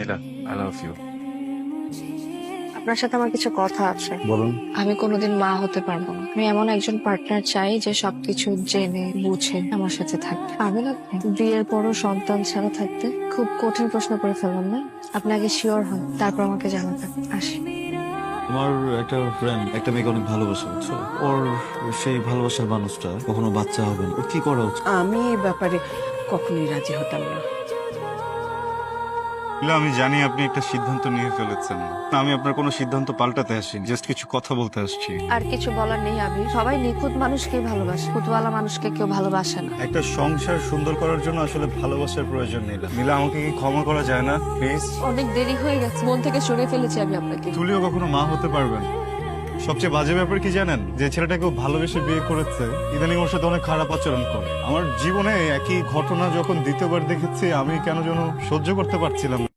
Nila, I love you. আপনার সাথে আমার কিছু কথা আছে। বলুন। আমি কোনোদিন মা হতে পারবো না। আমি এমন একজন পার্টনার চাই যে সবকিছু জেনে বুঝে আমার সাথে থাকবে। পারবেন আপনি? বিয়ের পরও সন্তান ছাড়া থাকতে? খুব কঠিন প্রশ্ন করে ফেললাম না? আপনি আগে শিওর হন, তারপর আমাকে জানাবেন। আসি। আমার একটা ফ্রেন্ড একটা মেয়েকে অনেক ভালোবাসে, বুঝছো? ওর সেই ভালোবাসার মানুষটা কখনো বাচ্চা হবে না, ওর কি করা উচিত? আমি এই ব্যাপারে কখনোই রাজি হতাম না। আমি জানি আপনি একটা সিদ্ধান্ত নিয়ে ফেলেছেন। আমি আপনার কোনো সিদ্ধান্ত পাল্টাতে আসিনি, জাস্ট কিছু কথা বলতে আসছি। আর কিছু বলার নেই। আমি সবাই নিখুঁত মানুষকেই ভালোবাসে, খুঁতওয়ালা মানুষকে কেউ ভালোবাসে না। একটা সংসার সুন্দর করার জন্য আসলে ভালোবাসার প্রয়োজন নেই। নীলা, আমাকে কি ক্ষমা করা যায় না প্লিজ? অনেক দেরি হয়ে গেছে, মন থেকে সরে ফেলেছি আমি আপনাকে। তুলিও কখনো মা হতে পারবেন। সবচেয়ে বাজে ব্যাপার কি জানেন? যে ছেলেটাকে ও ভালোবেসে বিয়ে করেছে, ইদানিং ওর সাথে অনেক খারাপ আচরণ করে। আমার জীবনে একই ঘটনা যখন দ্বিতীয়বার দেখেছি, আমি কেন যেন সহ্য করতে পারছিলাম না।